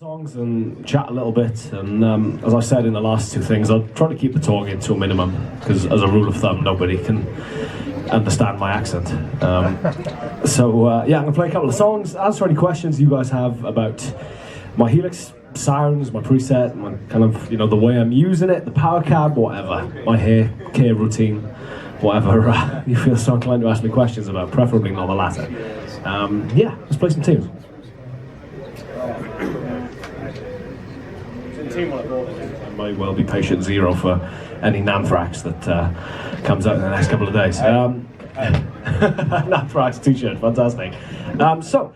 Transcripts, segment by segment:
Songs and chat a little bit, and as I said in the last two things, I'll try to keep the talking to a minimum, because as a rule of thumb nobody can understand my accent. Yeah, I'm going to play a couple of songs, answer any questions you guys have about my Helix sounds, my preset, my kind of, you know, the way I'm using it, the power cab, whatever, my hair care routine, whatever you feel so inclined to ask me questions about, preferably not the latter. Yeah, let's play some tunes. I might well be patient zero for any NAMM tracks that comes out in the next couple of days. NAMM tracks t-shirt, fantastic. So,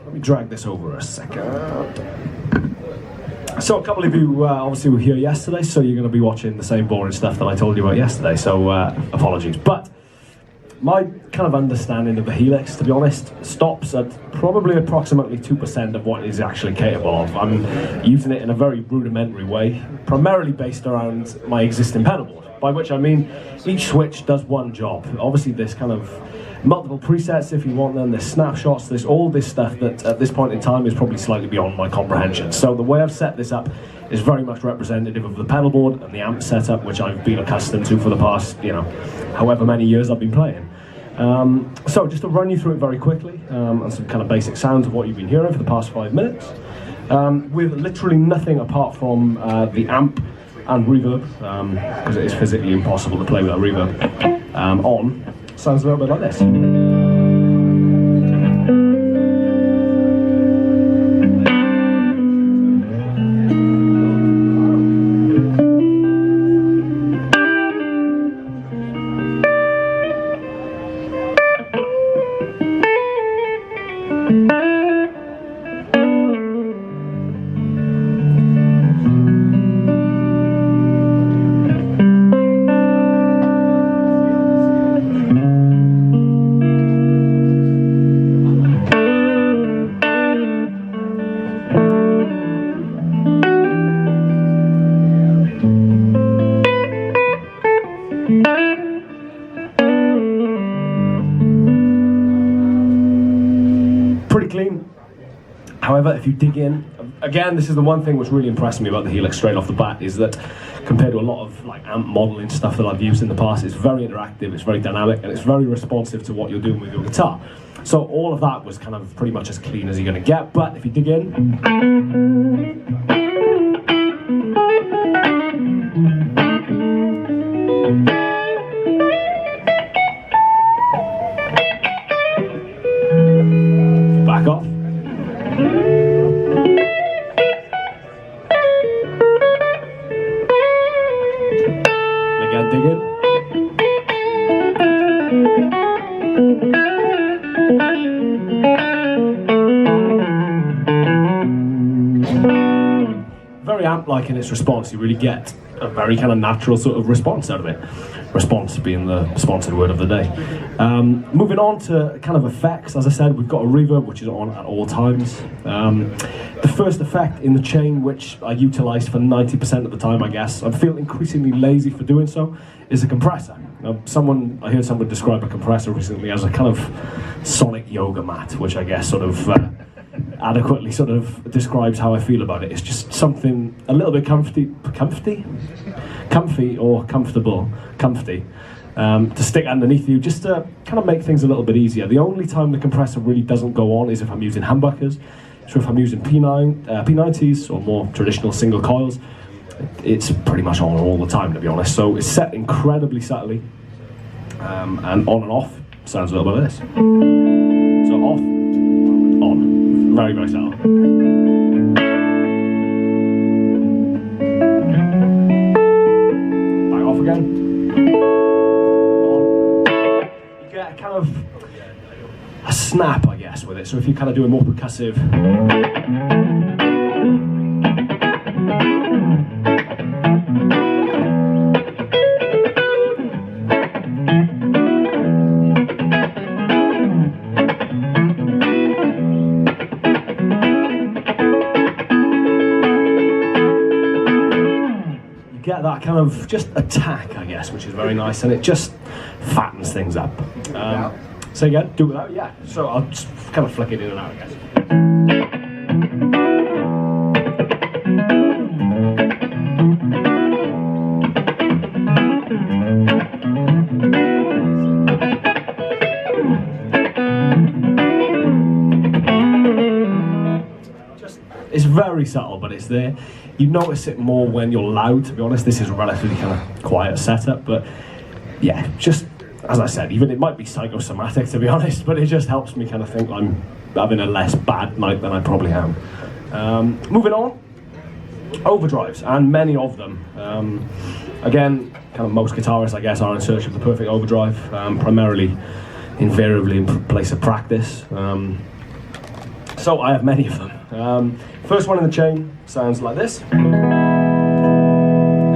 let me drag this over a second. So a couple of you obviously were here yesterday, so you're going to be watching the same boring stuff that I told you about yesterday, so apologies. But my kind of understanding of the Helix, to be honest, stops at probably approximately 2% of what it is actually capable of. I'm using it in a very rudimentary way, primarily based around my existing pedal board, by which I mean each switch does one job. Obviously there's kind of multiple presets if you want them, there's snapshots, there's all this stuff that at this point in time is probably slightly beyond my comprehension. So the way I've set this up is very much representative of the pedal board and the amp setup, which I've been accustomed to for the past, you know, however many years I've been playing. So just to run you through it very quickly, and some kind of basic sounds of what you've been hearing for the past 5 minutes, with literally nothing apart from the amp and reverb, because it is physically impossible to play without reverb, on, sounds a little bit like this. Pretty clean. However, if you dig in, again, this is the one thing which really impressed me about the Helix straight off the bat, is that compared to a lot of like amp modeling stuff that I've used in the past, it's very interactive, it's very dynamic, and it's very responsive to what you're doing with your guitar. So all of that was kind of pretty much as clean as you're going to get, but if you dig in, back off. Again, dig in. Very amp-like in its response. You really get a very kind of natural sort of response out of it. Response being the sponsored word of the day. Moving on to kind of effects, as I said, we've got a reverb which is on at all times. The first effect in the chain, which I utilised for 90% of the time, I guess, I feel increasingly lazy for doing so, is a compressor. Now, I heard someone describe a compressor recently as a kind of sonic yoga mat, which I guess sort of adequately sort of describes how I feel about it. It's just something a little bit comfy or comfortable, to stick underneath you, just to kind of make things a little bit easier. The only time the compressor really doesn't go on is if I'm using humbuckers. So if I'm using P90s or more traditional single coils, it's pretty much on all the time, to be honest. So it's set incredibly subtly, and on and off sounds a little bit like this. So off, on, very, very subtle. Back off again. On. You get a kind of a snap, I guess, with it. So if you're kind of doing more percussive, get that kind of just attack, I guess, which is very nice, and it just fattens things up. Say again, do it without, yeah. So I'll just kind of flick it in and out, I guess. It's very subtle, but it's there. You notice it more when you're loud, to be honest. This is a relatively kind of quiet setup, but yeah, just as I said, even it might be psychosomatic, to be honest, but it just helps me kind of think I'm having a less bad night than I probably am. Moving on, overdrives, and many of them. Again, kind of most guitarists, I guess, are in search of the perfect overdrive, primarily, invariably in place of practice. So I have many of them. First one in the chain sounds like this.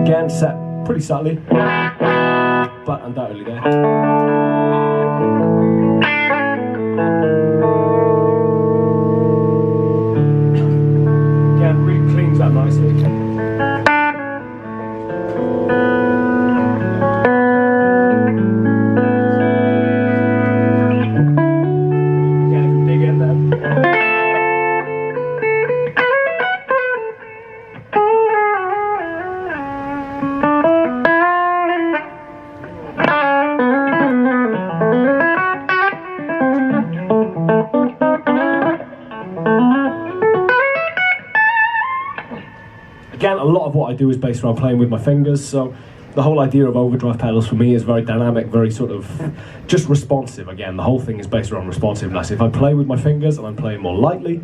Again, set pretty subtly, but undoubtedly there. Again, really cleans that nicely. Again, a lot of what I do is based around playing with my fingers, so the whole idea of overdrive pedals for me is very dynamic, very sort of just responsive. Again, the whole thing is based around responsiveness. If I play with my fingers and I'm playing more lightly,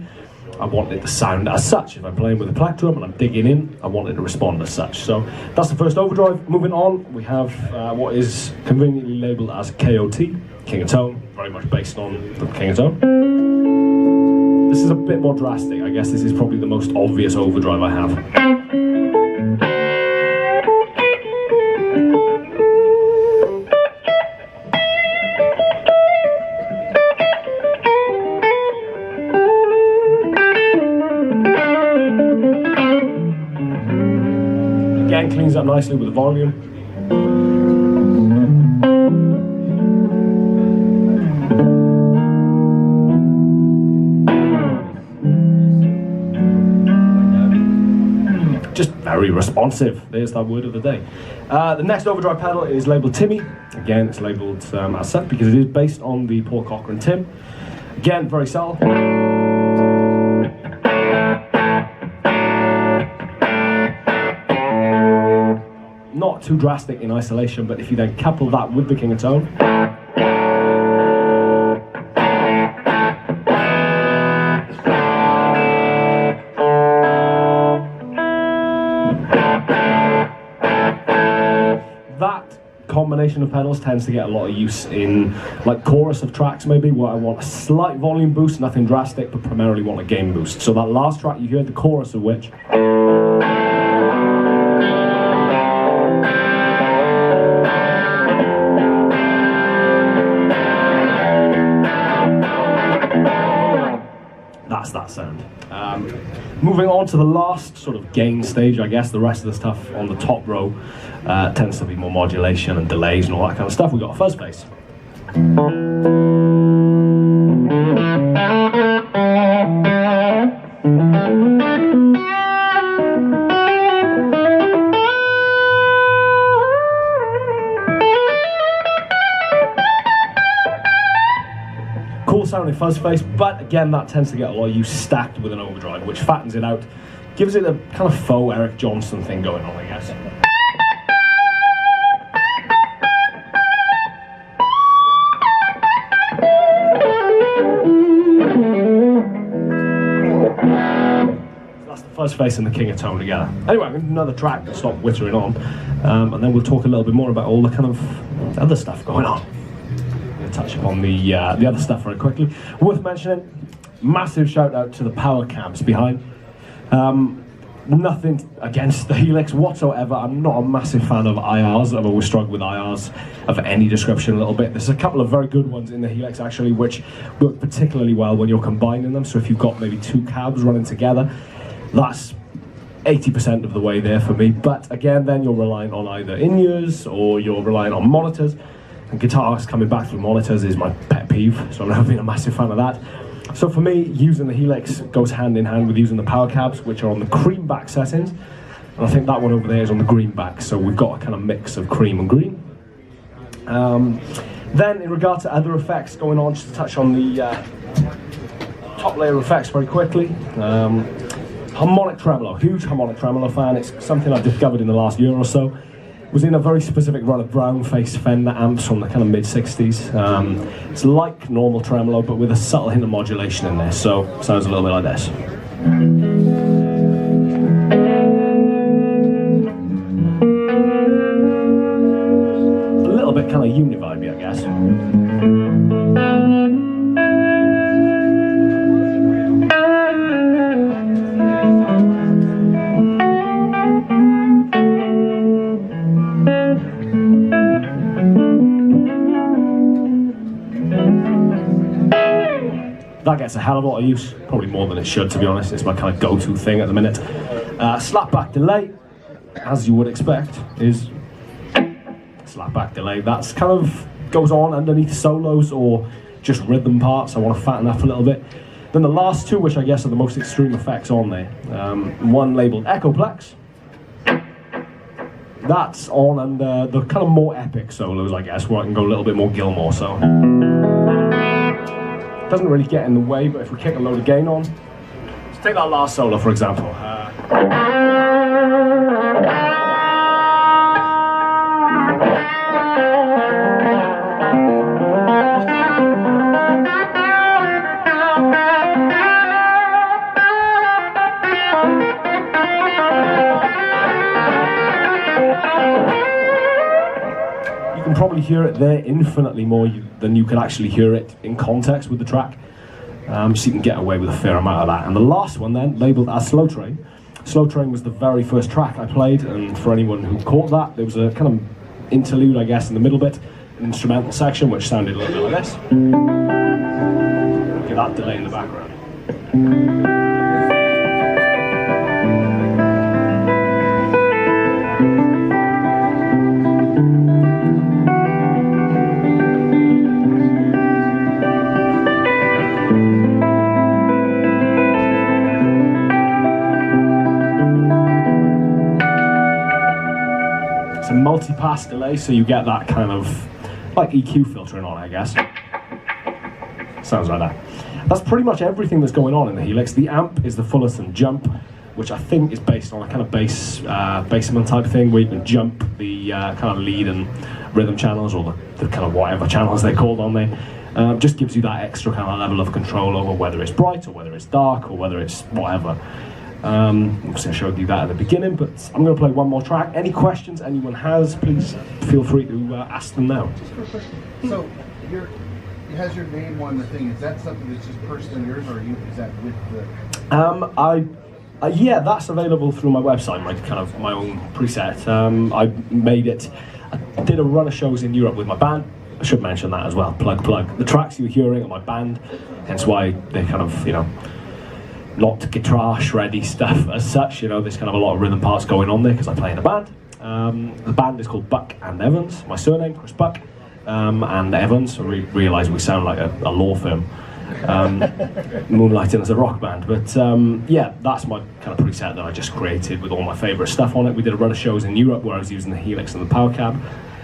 I want it to sound as such. If I'm playing with a plectrum and I'm digging in, I want it to respond as such. So that's the first overdrive. Moving on, we have what is conveniently labelled as KOT, King of Tone, very much based on the King of Tone. This is a bit more drastic. I guess this is probably the most obvious overdrive I have. Again, cleans up nicely with the volume. Just very responsive. There's that word of the day. The next overdrive pedal is labelled Timmy. Again, it's labelled as such because it is based on the Paul Cochran Tim. Again, very subtle. Not too drastic in isolation, but if you then couple that with the King of Tone, that combination of pedals tends to get a lot of use in like chorus of tracks maybe, where I want a slight volume boost, nothing drastic, but primarily want a gain boost. So that last track you heard the chorus of which that's that sound. Moving on to the last sort of gain stage, I guess. The rest of the stuff on the top row tends to be more modulation and delays and all that kind of stuff. We've got a fuzz bass. Cool sounding fuzz bass, but again that tends to get a lot of use stacked with an overdrive, which fattens it out, gives it a kind of faux Eric Johnson thing going on, I guess. So that's the fuzz bass and the King of Tone together. Anyway, I'm going to do another track to stop whittering on, and then we'll talk a little bit more about all the kind of other stuff going on. Touch upon the other stuff very quickly. Worth mentioning, massive shout out to the power cabs behind. Nothing against the Helix whatsoever. I'm not a massive fan of IRs. I've always struggled with IRs of any description a little bit. There's a couple of very good ones in the Helix actually, which work particularly well when you're combining them. So if you've got maybe two cabs running together, that's 80% of the way there for me. But again, then you're relying on either in-ears or you're relying on monitors. And guitars coming back through monitors is my pet peeve, so I've never been a massive fan of that. So for me, using the Helix goes hand in hand with using the power cabs, which are on the cream back settings. And I think that one over there is on the green back, so we've got a kind of mix of cream and green. Then in regard to other effects going on, just to touch on the top layer effects very quickly. Harmonic tremolo, huge harmonic tremolo fan. It's something I've discovered in the last year or so. Was in a very specific run of brown-faced Fender amps from the kind of mid-60s. It's like normal tremolo, but with a subtle hint of modulation in there, so it sounds a little bit like this. A little bit kind of univibey, I guess. That gets a hell of a lot of use, probably more than it should, to be honest. It's my kind of go-to thing at the minute. Slapback delay, as you would expect, is slapback delay. That's kind of goes on underneath solos or just rhythm parts. I want to fatten up a little bit. Then the last two, which I guess are the most extreme effects on there. One labelled Echoplex. That's on under the kind of more epic solos, I guess, where I can go a little bit more Gilmore. So. Doesn't really get in the way, but if we kick a load of gain on, let's take that last solo for example. You can probably hear it there infinitely more than you can actually hear it in context with the track. So you can get away with a fair amount of that. And the last one then, labelled as Slow Train. Slow Train was the very first track I played, and for anyone who caught that, there was a kind of interlude, I guess, in the middle bit, an instrumental section which sounded a little bit like this. Look at that delay in the background. It's a multi-pass delay, so you get that kind of like EQ filtering on, I guess. Sounds like that. That's pretty much everything that's going on in the Helix. The amp is the Fullerton Jump, which I think is based on a kind of basement type thing where you can jump the kind of lead and rhythm channels, or the kind of whatever channels they're called on there. Just gives you that extra kind of level of control over whether it's bright or whether it's dark or whether it's whatever. Obviously I showed you that at the beginning, but I'm going to play one more track. Any questions anyone has, please feel free to ask them now. Just a quick question. So, it has your name on the thing. Is that something that's just personally yours, or is that with the... Yeah, that's available through my website, my own preset. I made it. I did a run of shows in Europe with my band. I should mention that as well. Plug. The tracks you're hearing are my band, hence why they're kind of, not guitar shreddy stuff as such. There's kind of a lot of rhythm parts going on there because I play in a band. The band is called Buck and Evans. My surname, Chris Buck, and Evans. I realise we sound like a law firm. Moonlighting as a rock band, but yeah, that's my kind of preset that I just created with all my favourite stuff on it. We did a run of shows in Europe where I was using the Helix and the Power Cab,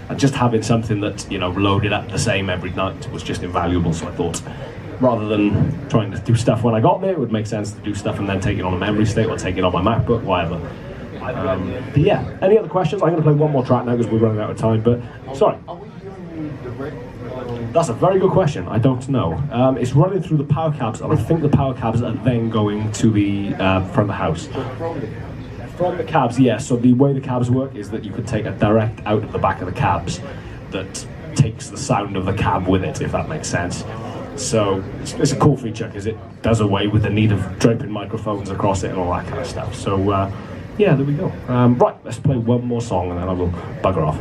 and just having something that loaded up the same every night was just invaluable. So I thought, rather than trying to do stuff when I got there, it would make sense to do stuff and then take it on a memory stick or take it on my MacBook, whatever. But yeah, any other questions? I'm going to play one more track now because we're running out of time, but sorry. Are we giving you direct... That's a very good question. I don't know. It's running through the power cabs, and I think the power cabs are then going to the from the house. From the cabs, yes. So the way the cabs work is that you could take a direct out of the back of the cabs that takes the sound of the cab with it, if that makes sense. So it's a cool feature because it does away with the need of draping microphones across it and all that kind of stuff. So yeah, there we go. Right, let's play one more song and then I will bugger off.